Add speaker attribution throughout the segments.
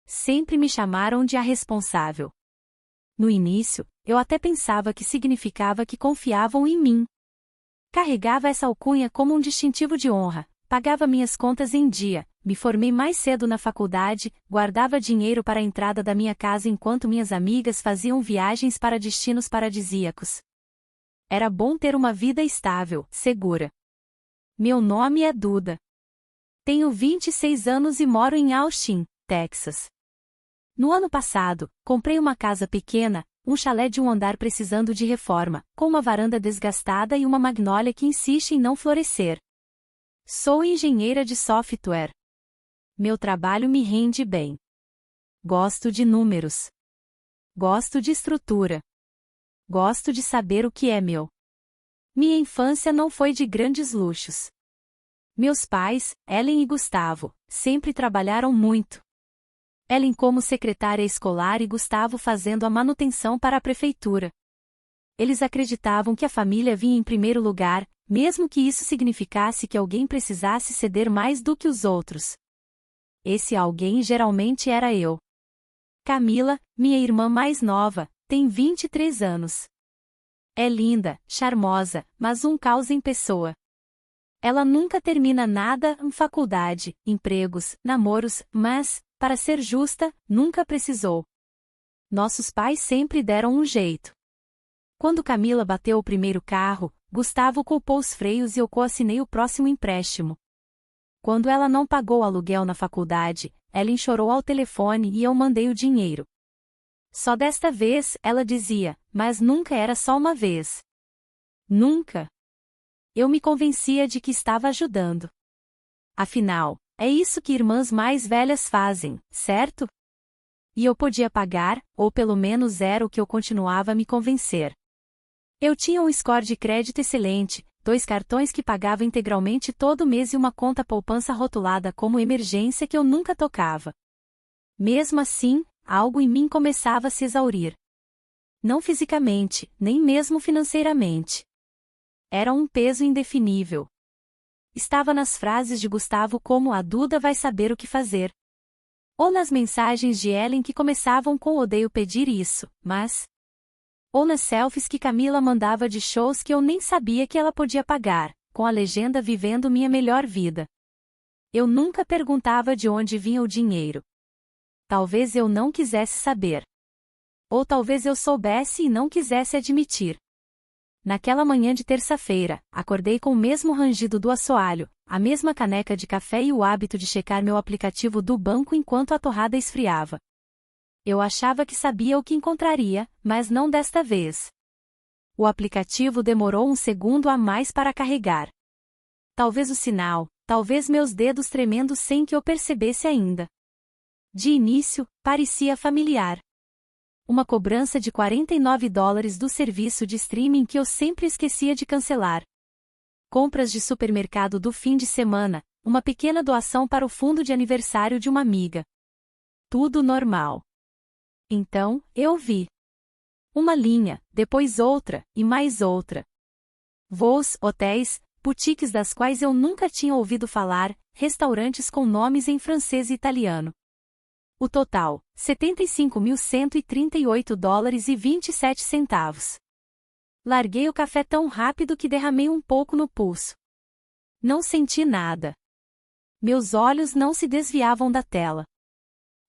Speaker 1: sempre me chamaram de a responsável. No início, eu até pensava que significava que confiavam em mim. Carregava essa alcunha como um distintivo de honra, pagava minhas contas em dia, me formei mais cedo na faculdade, guardava dinheiro para a entrada da minha casa enquanto minhas amigas faziam viagens para destinos paradisíacos. Era bom ter uma vida estável, segura. Meu nome é Duda. Tenho 26 anos e moro em Austin, Texas. No ano passado, comprei uma casa pequena, um chalé de um andar precisando de reforma, com uma varanda desgastada e uma magnólia que insiste em não florescer. Sou engenheira de software. Meu trabalho me rende bem. Gosto de números. Gosto de estrutura. Gosto de saber o que é meu. Minha infância não foi de grandes luxos. Meus pais, Ellen e Gustavo, sempre trabalharam muito. Ellen como secretária escolar e Gustavo fazendo a manutenção para a prefeitura. Eles acreditavam que a família vinha em primeiro lugar, mesmo que isso significasse que alguém precisasse ceder mais do que os outros. Esse alguém geralmente era eu. Camila, minha irmã mais nova, tem 23 anos. É linda, charmosa, mas um caos em pessoa. Ela nunca termina nada, faculdade, empregos, namoros, mas, para ser justa, nunca precisou. Nossos pais sempre deram um jeito. Quando Camila bateu o primeiro carro, Gustavo culpou os freios e eu coassinei o próximo empréstimo. Quando ela não pagou o aluguel na faculdade, Ellen chorou ao telefone e eu mandei o dinheiro. Só desta vez, ela dizia, mas nunca era só uma vez. Nunca. Eu me convencia de que estava ajudando. Afinal, é isso que irmãs mais velhas fazem, certo? E eu podia pagar, ou pelo menos era o que eu continuava a me convencer. Eu tinha um score de crédito excelente, 2 cartões que pagava integralmente todo mês e uma conta poupança rotulada como emergência que eu nunca tocava. Mesmo assim, algo em mim começava a se exaurir. Não fisicamente, nem mesmo financeiramente. Era um peso indefinível. Estava nas frases de Gustavo como a Duda vai saber o que fazer. Ou nas mensagens de Ellen que começavam com odeio pedir isso, mas... Ou nas selfies que Camila mandava de shows que eu nem sabia que ela podia pagar, com a legenda vivendo minha melhor vida. Eu nunca perguntava de onde vinha o dinheiro. Talvez eu não quisesse saber. Ou talvez eu soubesse e não quisesse admitir. Naquela manhã de terça-feira, acordei com o mesmo rangido do assoalho, a mesma caneca de café e o hábito de checar meu aplicativo do banco enquanto a torrada esfriava. Eu achava que sabia o que encontraria, mas não desta vez. O aplicativo demorou um segundo a mais para carregar. Talvez o sinal, talvez meus dedos tremendo sem que eu percebesse ainda. De início, parecia familiar. Uma cobrança de $49 do serviço de streaming que eu sempre esquecia de cancelar. Compras de supermercado do fim de semana, uma pequena doação para o fundo de aniversário de uma amiga. Tudo normal. Então, eu vi. Uma linha, depois outra, e mais outra. Voos, hotéis, boutiques das quais eu nunca tinha ouvido falar, restaurantes com nomes em francês e italiano. O total, $75.138,27. Larguei o café tão rápido que derramei um pouco no pulso. Não senti nada. Meus olhos não se desviavam da tela.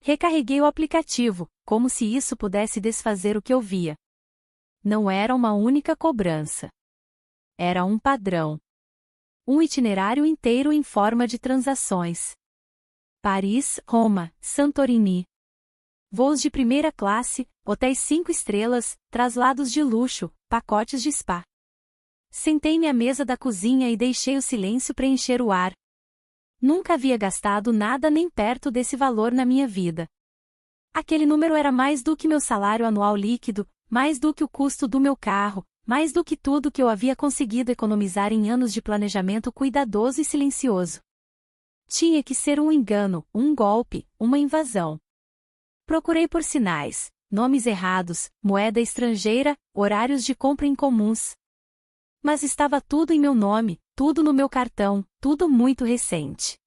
Speaker 1: Recarreguei o aplicativo, como se isso pudesse desfazer o que eu via. Não era uma única cobrança. Era um padrão. Um itinerário inteiro em forma de transações. Paris, Roma, Santorini. Voos de primeira classe, hotéis 5 estrelas, traslados de luxo, pacotes de spa. Sentei-me à mesa da cozinha e deixei o silêncio preencher o ar. Nunca havia gastado nada nem perto desse valor na minha vida. Aquele número era mais do que meu salário anual líquido, mais do que o custo do meu carro, mais do que tudo que eu havia conseguido economizar em anos de planejamento cuidadoso e silencioso. Tinha que ser um engano, um golpe, uma invasão. Procurei por sinais, nomes errados, moeda estrangeira, horários de compra incomuns. Mas estava tudo em meu nome, tudo no meu cartão, tudo muito recente.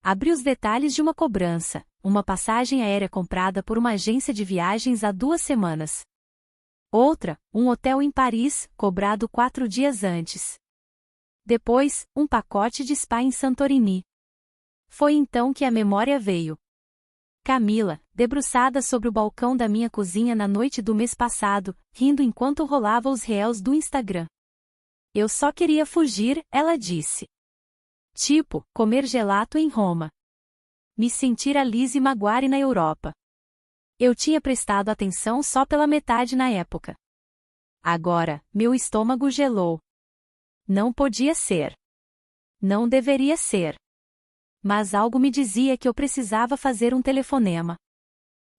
Speaker 1: Abri os detalhes de uma cobrança, uma passagem aérea comprada por uma agência de viagens há 2 semanas. Outra, um hotel em Paris, cobrado 4 dias antes. Depois, um pacote de spa em Santorini. Foi então que a memória veio. Camila, debruçada sobre o balcão da minha cozinha na noite do mês passado, rindo enquanto rolava os reels do Instagram. Eu só queria fugir, ela disse. Tipo, comer gelato em Roma. Me sentir a Lizzie Maguire na Europa. Eu tinha prestado atenção só pela metade na época. Agora, meu estômago gelou. Não podia ser. Não deveria ser. Mas algo me dizia que eu precisava fazer um telefonema.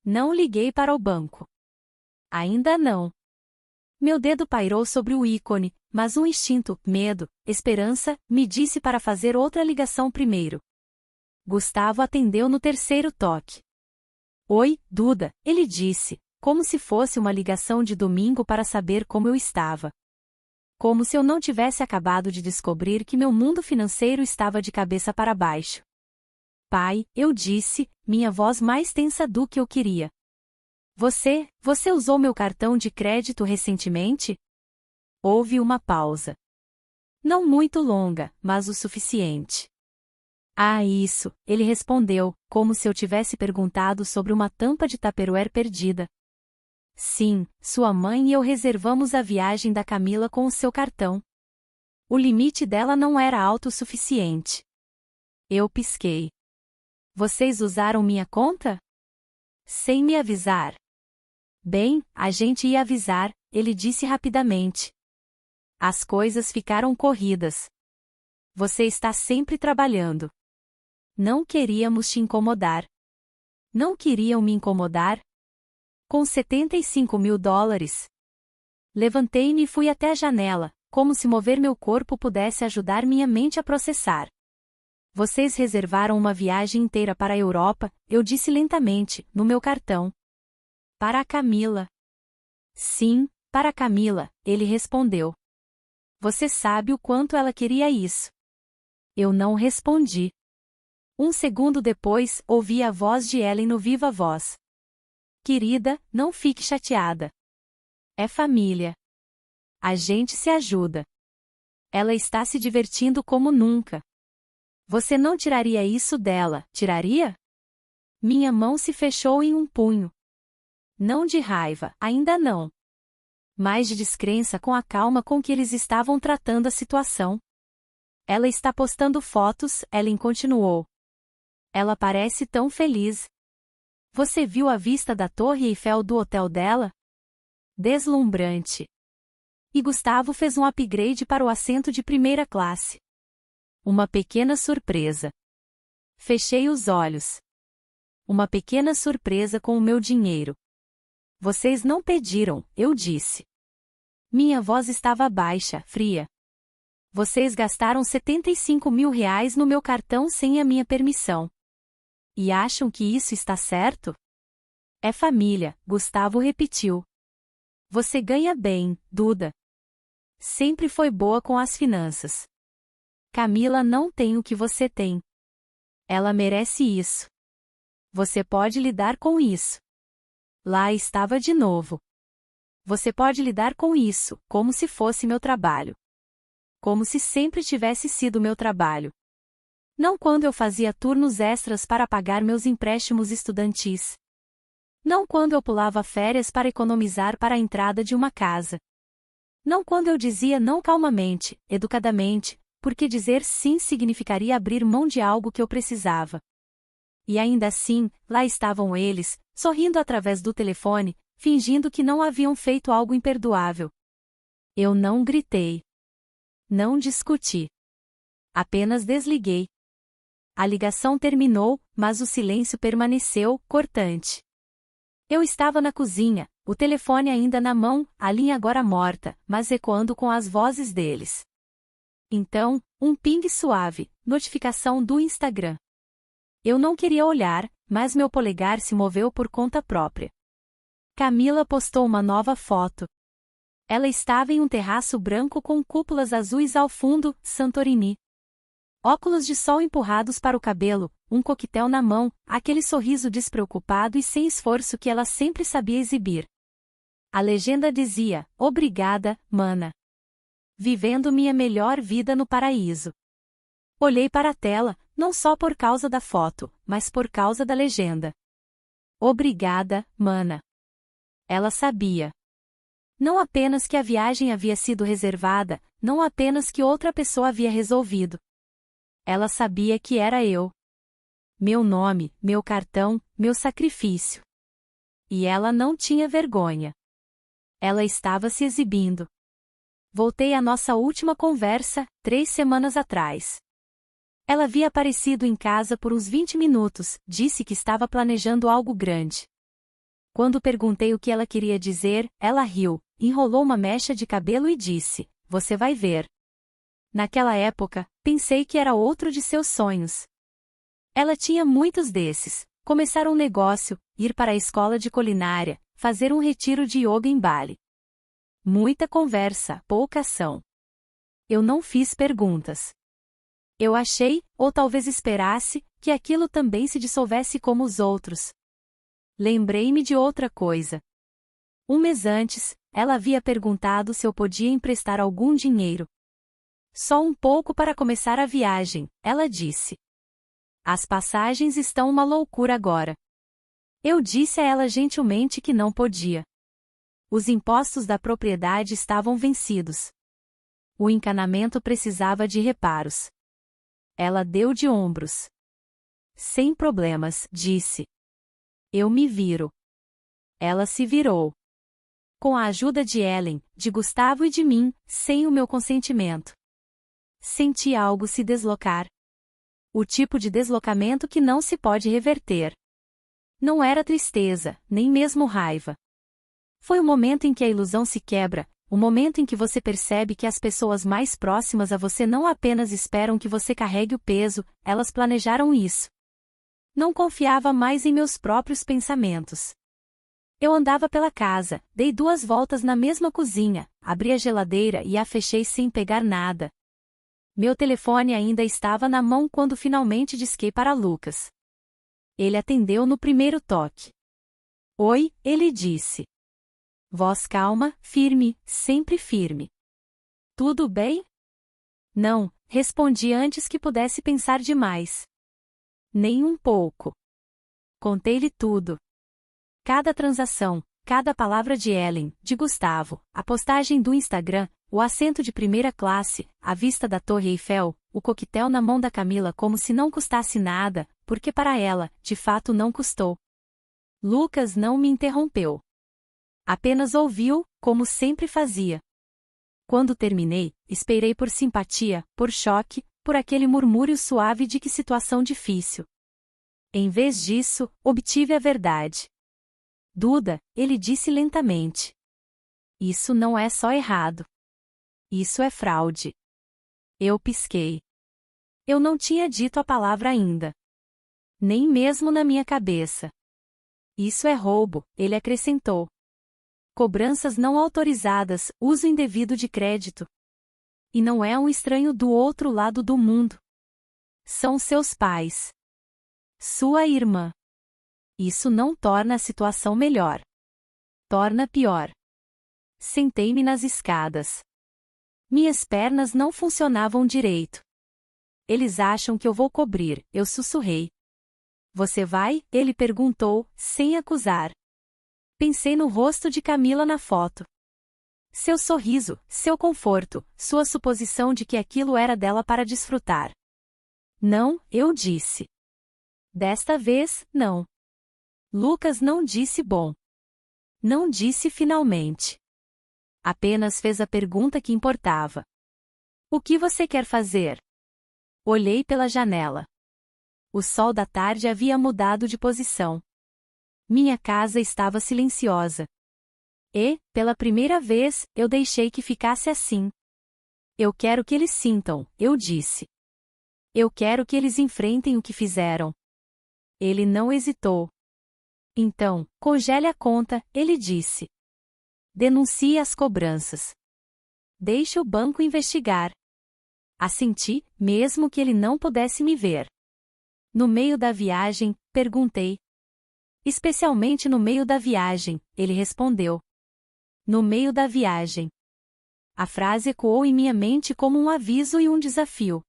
Speaker 1: Não liguei para o banco. Ainda não. Meu dedo pairou sobre o ícone, mas um instinto, medo, esperança, me disse para fazer outra ligação primeiro. Gustavo atendeu no 3º toque. Oi, Duda, ele disse, como se fosse uma ligação de domingo para saber como eu estava. Como se eu não tivesse acabado de descobrir que meu mundo financeiro estava de cabeça para baixo. Pai, eu disse, minha voz mais tensa do que eu queria. Você usou meu cartão de crédito recentemente? Houve uma pausa. Não muito longa, mas o suficiente. Ah, isso, ele respondeu, como se eu tivesse perguntado sobre uma tampa de Tupperware perdida. Sim, sua mãe e eu reservamos a viagem da Camila com o seu cartão. O limite dela não era alto o suficiente. Eu pisquei. Vocês usaram minha conta? Sem me avisar. Bem, a gente ia avisar, ele disse rapidamente. As coisas ficaram corridas. Você está sempre trabalhando. Não queríamos te incomodar. Não queriam me incomodar? Com $75.000. Levantei-me e fui até a janela, como se mover meu corpo pudesse ajudar minha mente a processar. Vocês reservaram uma viagem inteira para a Europa, eu disse lentamente, no meu cartão. Para a Camila. Sim, para a Camila, ele respondeu. Você sabe o quanto ela queria isso. Eu não respondi. 1 segundo depois, ouvi a voz de Ellen no viva voz. Querida, não fique chateada. É família. A gente se ajuda. Ela está se divertindo como nunca. Você não tiraria isso dela, tiraria? Minha mão se fechou em um punho. Não de raiva, ainda não. Mas de descrença com a calma com que eles estavam tratando a situação. Ela está postando fotos, Ellen continuou. Ela parece tão feliz. Você viu a vista da Torre Eiffel do hotel dela? Deslumbrante. E Gustavo fez um upgrade para o assento de primeira classe. Uma pequena surpresa. Fechei os olhos. Uma pequena surpresa com o meu dinheiro. Vocês não pediram, eu disse. Minha voz estava baixa, fria. Vocês gastaram R$75.000 no meu cartão sem a minha permissão. E acham que isso está certo? É família, Gustavo repetiu. Você ganha bem, Duda. Sempre foi boa com as finanças. Camila não tem o que você tem. Ela merece isso. Você pode lidar com isso. Lá estava de novo. Você pode lidar com isso, como se fosse meu trabalho. Como se sempre tivesse sido meu trabalho. Não quando eu fazia turnos extras para pagar meus empréstimos estudantis. Não quando eu pulava férias para economizar para a entrada de uma casa. Não quando eu dizia não calmamente, educadamente, porque dizer sim significaria abrir mão de algo que eu precisava. E ainda assim, lá estavam eles, sorrindo através do telefone, fingindo que não haviam feito algo imperdoável. Eu não gritei. Não discuti. Apenas desliguei. A ligação terminou, mas o silêncio permaneceu, cortante. Eu estava na cozinha, o telefone ainda na mão, a linha agora morta, mas ecoando com as vozes deles. Então, um ping suave, notificação do Instagram. Eu não queria olhar, mas meu polegar se moveu por conta própria. Camila postou uma nova foto. Ela estava em um terraço branco com cúpulas azuis ao fundo, Santorini. Óculos de sol empurrados para o cabelo, um coquetel na mão, aquele sorriso despreocupado e sem esforço que ela sempre sabia exibir. A legenda dizia: "Obrigada, mana. Vivendo minha melhor vida no paraíso." Olhei para a tela, não só por causa da foto, mas por causa da legenda. Obrigada, mana. Ela sabia. Não apenas que a viagem havia sido reservada, não apenas que outra pessoa havia resolvido. Ela sabia que era eu. Meu nome, meu cartão, meu sacrifício. E ela não tinha vergonha. Ela estava se exibindo. Voltei à nossa última conversa, 3 semanas atrás. Ela havia aparecido em casa por uns 20 minutos, disse que estava planejando algo grande. Quando perguntei o que ela queria dizer, ela riu, enrolou uma mecha de cabelo e disse: "Você vai ver." Naquela época, pensei que era outro de seus sonhos. Ela tinha muitos desses: começar um negócio, ir para a escola de culinária, fazer um retiro de yoga em Bali. Muita conversa, pouca ação. Eu não fiz perguntas. Eu achei, ou talvez esperasse, que aquilo também se dissolvesse como os outros. Lembrei-me de outra coisa. Um mês antes, ela havia perguntado se eu podia emprestar algum dinheiro. Só um pouco para começar a viagem, ela disse. As passagens estão uma loucura agora. Eu disse a ela gentilmente que não podia. Os impostos da propriedade estavam vencidos. O encanamento precisava de reparos. Ela deu de ombros. Sem problemas, disse. Eu me viro. Ela se virou. Com a ajuda de Ellen, de Gustavo e de mim, sem o meu consentimento. Senti algo se deslocar. O tipo de deslocamento que não se pode reverter. Não era tristeza, nem mesmo raiva. Foi o momento em que a ilusão se quebra, o momento em que você percebe que as pessoas mais próximas a você não apenas esperam que você carregue o peso, elas planejaram isso. Não confiava mais em meus próprios pensamentos. Eu andava pela casa, dei 2 voltas na mesma cozinha, abri a geladeira e a fechei sem pegar nada. Meu telefone ainda estava na mão quando finalmente disquei para Lucas. Ele atendeu no primeiro toque. Oi, ele disse. Voz calma, firme, sempre firme. Tudo bem? Não, respondi antes que pudesse pensar demais. Nem um pouco. Contei-lhe tudo. Cada transação, cada palavra de Ellen, de Gustavo, a postagem do Instagram, o assento de primeira classe, a vista da Torre Eiffel, o coquetel na mão da Camila como se não custasse nada, porque para ela, de fato não custou. Lucas não me interrompeu. Apenas ouviu, como sempre fazia. Quando terminei, esperei por simpatia, por choque, por aquele murmúrio suave de que situação difícil. Em vez disso, obtive a verdade. Duda, ele disse lentamente. Isso não é só errado. Isso é fraude. Eu pisquei. Eu não tinha dito a palavra ainda. Nem mesmo na minha cabeça. Isso é roubo, ele acrescentou. Cobranças não autorizadas, uso indevido de crédito. E não é um estranho do outro lado do mundo. São seus pais. Sua irmã. Isso não torna a situação melhor. Torna pior. Sentei-me nas escadas. Minhas pernas não funcionavam direito. Eles acham que eu vou cobrir, eu sussurrei. Você vai? Ele perguntou, sem acusar. Pensei no rosto de Camila na foto. Seu sorriso, seu conforto, sua suposição de que aquilo era dela para desfrutar. Não, eu disse. Desta vez, não. Lucas não disse bom. Não disse finalmente. Apenas fez a pergunta que importava. O que você quer fazer? Olhei pela janela. O sol da tarde havia mudado de posição. Minha casa estava silenciosa. E, pela primeira vez, eu deixei que ficasse assim. Eu quero que eles sintam, eu disse. Eu quero que eles enfrentem o que fizeram. Ele não hesitou. Então, congele a conta, ele disse. Denuncie as cobranças. Deixe o banco investigar. Assenti, mesmo que ele não pudesse me ver. No meio da viagem, perguntei. Especialmente no meio da viagem, ele respondeu. No meio da viagem. A frase ecoou em minha mente como um aviso e um desafio.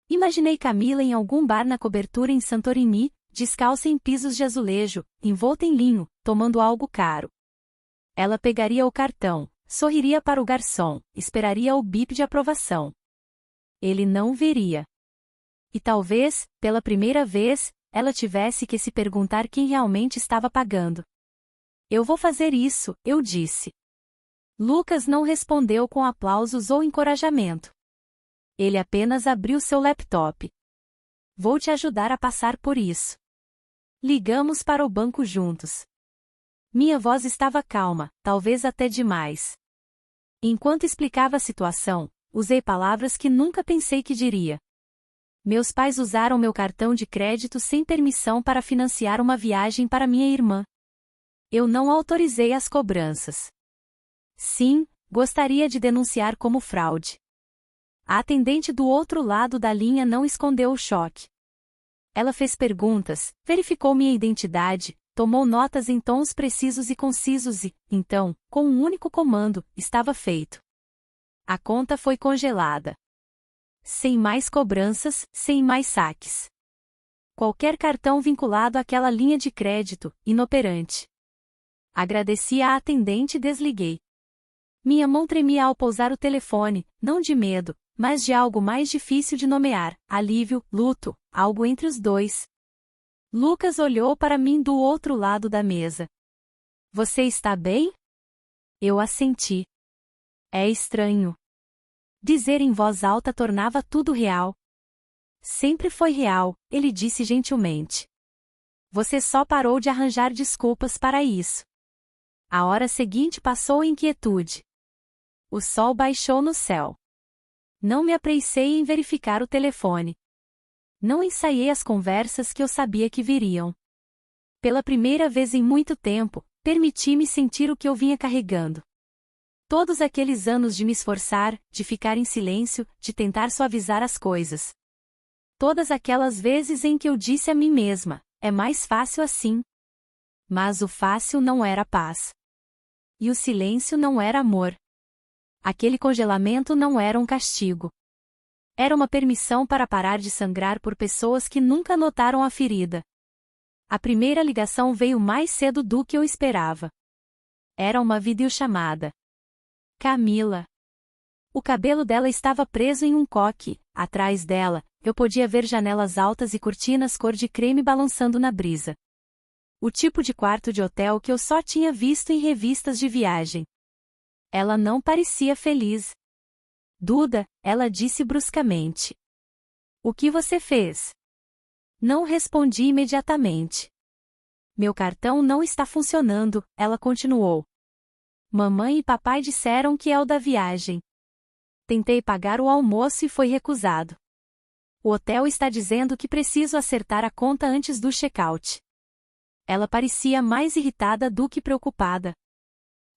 Speaker 1: Imaginei Camila em algum bar na cobertura em Santorini, descalça em pisos de azulejo, envolta em linho, tomando algo caro. Ela pegaria o cartão, sorriria para o garçom, esperaria o bip de aprovação. Ele não veria. E talvez, pela primeira vez, ela tivesse que se perguntar quem realmente estava pagando. Eu vou fazer isso, eu disse. Lucas não respondeu com aplausos ou encorajamento. Ele apenas abriu seu laptop. Vou te ajudar a passar por isso. Ligamos para o banco juntos. Minha voz estava calma, talvez até demais. Enquanto explicava a situação, usei palavras que nunca pensei que diria. Meus pais usaram meu cartão de crédito sem permissão para financiar uma viagem para minha irmã. Eu não autorizei as cobranças. Sim, gostaria de denunciar como fraude. A atendente do outro lado da linha não escondeu o choque. Ela fez perguntas, verificou minha identidade, tomou notas em tons precisos e concisos e, então, com um único comando, estava feito. A conta foi congelada. Sem mais cobranças, sem mais saques. Qualquer cartão vinculado àquela linha de crédito, inoperante. Agradeci à atendente e desliguei. Minha mão tremia ao pousar o telefone, não de medo, mas de algo mais difícil de nomear, alívio, luto, algo entre os dois. Lucas olhou para mim do outro lado da mesa. Você está bem? Eu assenti. É estranho. Dizer em voz alta tornava tudo real. Sempre foi real, ele disse gentilmente. Você só parou de arranjar desculpas para isso. A hora seguinte passou em quietude. O sol baixou no céu. Não me apressei em verificar o telefone. Não ensaiei as conversas que eu sabia que viriam. Pela primeira vez em muito tempo, permiti-me sentir o que eu vinha carregando. Todos aqueles anos de me esforçar, de ficar em silêncio, de tentar suavizar as coisas. Todas aquelas vezes em que eu disse a mim mesma, é mais fácil assim. Mas o fácil não era paz. E o silêncio não era amor. Aquele congelamento não era um castigo. Era uma permissão para parar de sangrar por pessoas que nunca notaram a ferida. A primeira ligação veio mais cedo do que eu esperava. Era uma videochamada. Camila. O cabelo dela estava preso em um coque, atrás dela, eu podia ver janelas altas e cortinas cor de creme balançando na brisa. O tipo de quarto de hotel que eu só tinha visto em revistas de viagem. Ela não parecia feliz. Duda, ela disse bruscamente. O que você fez? Não respondi imediatamente. Meu cartão não está funcionando, ela continuou. Mamãe e papai disseram que é o da viagem. Tentei pagar o almoço e foi recusado. O hotel está dizendo que preciso acertar a conta antes do check-out. Ela parecia mais irritada do que preocupada.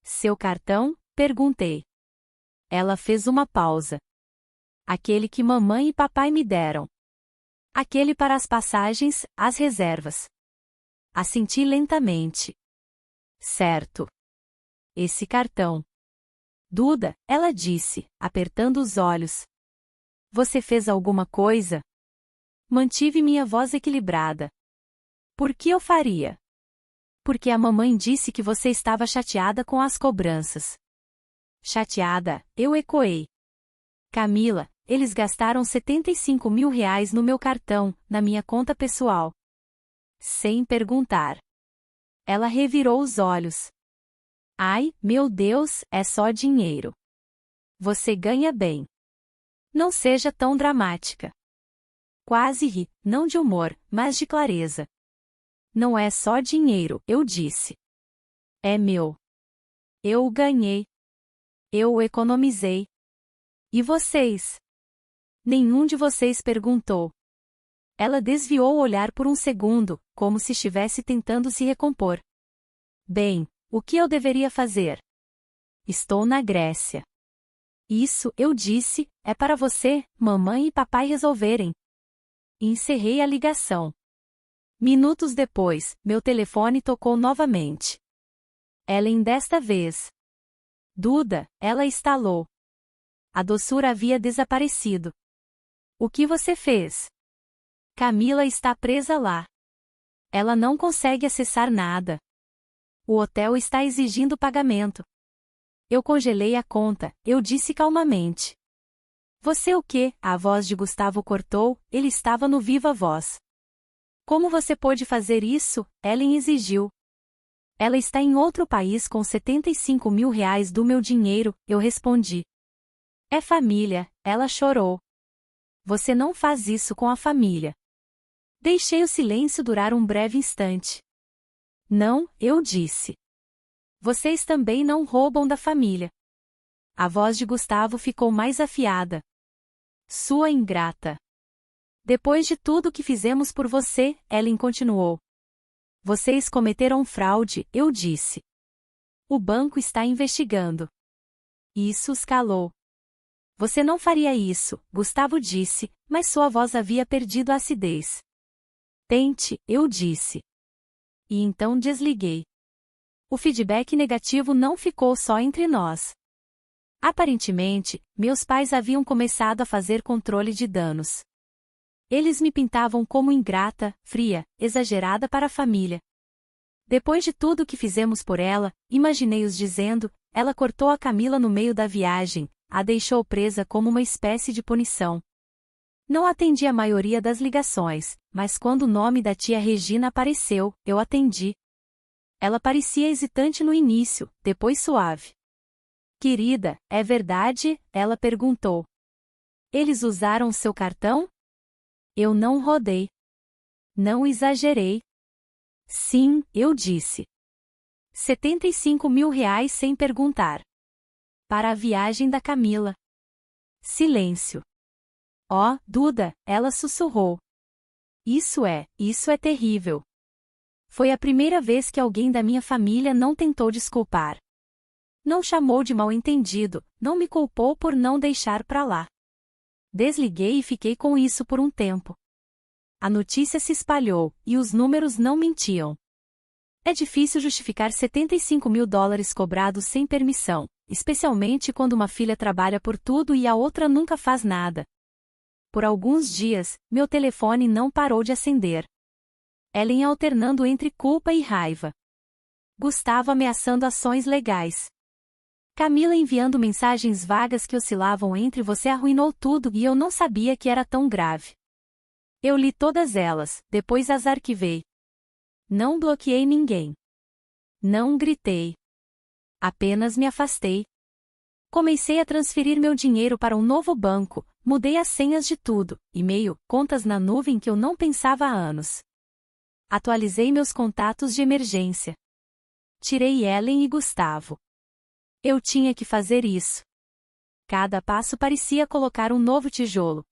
Speaker 1: Seu cartão? Perguntei. Ela fez uma pausa. Aquele que mamãe e papai me deram. Aquele para as passagens, as reservas. Assenti lentamente. Certo. Esse cartão. Duda, ela disse, apertando os olhos. Você fez alguma coisa? Mantive minha voz equilibrada. Por que eu faria? Porque a mamãe disse que você estava chateada com as cobranças. Chateada, eu ecoei. Camila, eles gastaram R$ 75 mil no meu cartão, na minha conta pessoal. Sem perguntar. Ela revirou os olhos. Ai, meu Deus, é só dinheiro. Você ganha bem. Não seja tão dramática. Quase ri, não de humor, mas de clareza. Não é só dinheiro, eu disse. É meu. Eu o ganhei. Eu o economizei. E vocês? Nenhum de vocês perguntou. Ela desviou o olhar por um segundo, como se estivesse tentando se recompor. Bem, o que eu deveria fazer? Estou na Grécia. Isso, eu disse, é para você, mamãe e papai resolverem. Encerrei a ligação. Minutos depois, meu telefone tocou novamente. Ellen desta vez. Duda, ela estalou. A doçura havia desaparecido. O que você fez? Camila está presa lá. Ela não consegue acessar nada. O hotel está exigindo pagamento. Eu congelei a conta, eu disse calmamente. Você o quê? A voz de Gustavo cortou, ele estava no viva voz. Como você pôde fazer isso? Ellen exigiu. Ela está em outro país com 75 mil reais do meu dinheiro, eu respondi. É família, ela chorou. Você não faz isso com a família. Deixei o silêncio durar um breve instante. Não, eu disse. Vocês também não roubam da família. A voz de Gustavo ficou mais afiada. Sua ingrata. Depois de tudo que fizemos por você, Ellen continuou. Vocês cometeram fraude, eu disse. O banco está investigando. Isso os calou. Você não faria isso, Gustavo disse, mas sua voz havia perdido a acidez. Tente, eu disse. E então desliguei. O feedback negativo não ficou só entre nós. Aparentemente, meus pais haviam começado a fazer controle de danos. Eles me pintavam como ingrata, fria, exagerada para a família. Depois de tudo que fizemos por ela, imaginei-os dizendo, ela cortou a Camila no meio da viagem, a deixou presa como uma espécie de punição. Não atendi a maioria das ligações, mas quando o nome da tia Regina apareceu, eu atendi. Ela parecia hesitante no início, depois suave. Querida, é verdade? Ela perguntou. Eles usaram seu cartão? Eu não rodei. Não exagerei. Sim, eu disse. 75 mil reais sem perguntar. Para a viagem da Camila. Silêncio. Oh, Duda, ela sussurrou. Isso é terrível. Foi a primeira vez que alguém da minha família não tentou desculpar. Não chamou de mal-entendido, não me culpou por não deixar pra lá. Desliguei e fiquei com isso por um tempo. A notícia se espalhou, e os números não mentiam. É difícil justificar 75 mil dólares cobrados sem permissão, especialmente quando uma filha trabalha por tudo e a outra nunca faz nada. Por alguns dias, meu telefone não parou de acender. Ellen alternando entre culpa e raiva. Gustavo ameaçando ações legais. Camila enviando mensagens vagas que oscilavam entre você arruinou tudo e eu não sabia que era tão grave. Eu li todas elas, depois as arquivei. Não bloqueei ninguém. Não gritei. Apenas me afastei. Comecei a transferir meu dinheiro para um novo banco, mudei as senhas de tudo, e-mail, contas na nuvem que eu não pensava há anos. Atualizei meus contatos de emergência. Tirei Ellen e Gustavo. Eu tinha que fazer isso. Cada passo parecia colocar um novo tijolo.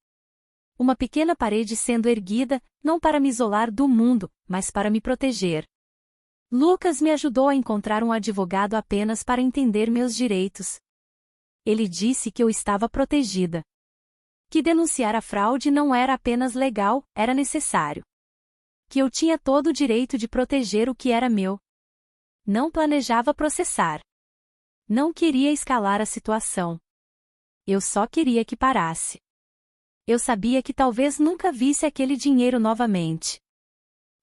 Speaker 1: Uma pequena parede sendo erguida, não para me isolar do mundo, mas para me proteger. Lucas me ajudou a encontrar um advogado apenas para entender meus direitos. Ele disse que eu estava protegida. Que denunciar a fraude não era apenas legal, era necessário. Que eu tinha todo o direito de proteger o que era meu. Não planejava processar. Não queria escalar a situação. Eu só queria que parasse. Eu sabia que talvez nunca visse aquele dinheiro novamente.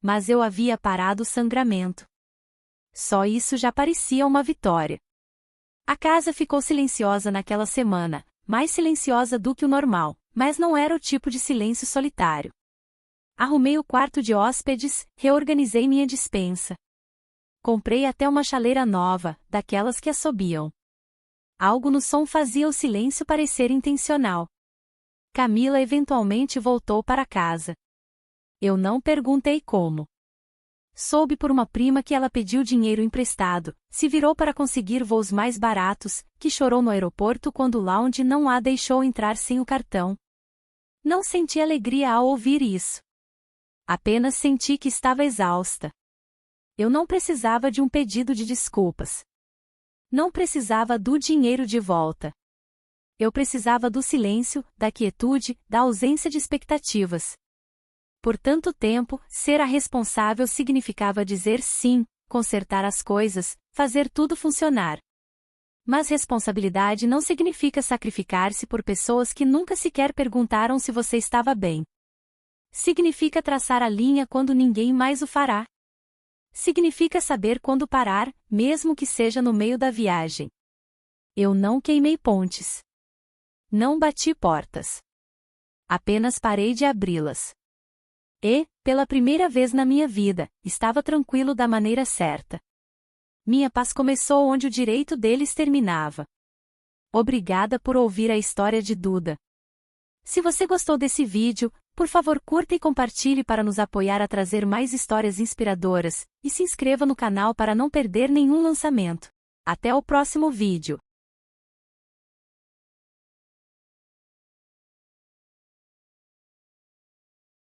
Speaker 1: Mas eu havia parado o sangramento. Só isso já parecia uma vitória. A casa ficou silenciosa naquela semana, mais silenciosa do que o normal, mas não era o tipo de silêncio solitário. Arrumei o quarto de hóspedes, reorganizei minha despensa. Comprei até uma chaleira nova, daquelas que assobiam. Algo no som fazia o silêncio parecer intencional. Camila eventualmente voltou para casa. Eu não perguntei como. Soube por uma prima que ela pediu dinheiro emprestado, se virou para conseguir voos mais baratos, que chorou no aeroporto quando o lounge não a deixou entrar sem o cartão. Não senti alegria ao ouvir isso. Apenas senti que estava exausta. Eu não precisava de um pedido de desculpas. Não precisava do dinheiro de volta. Eu precisava do silêncio, da quietude, da ausência de expectativas. Por tanto tempo, ser a responsável significava dizer sim, consertar as coisas, fazer tudo funcionar. Mas responsabilidade não significa sacrificar-se por pessoas que nunca sequer perguntaram se você estava bem. Significa traçar a linha quando ninguém mais o fará. Significa saber quando parar, mesmo que seja no meio da viagem. Eu não queimei pontes. Não bati portas. Apenas parei de abri-las. E, pela primeira vez na minha vida, estava tranquilo da maneira certa. Minha paz começou onde o direito deles terminava. Obrigada por ouvir a história de Duda. Se você gostou desse vídeo, por favor curta e compartilhe para nos apoiar a trazer mais histórias inspiradoras, e se inscreva no canal para não perder nenhum lançamento. Até o próximo vídeo.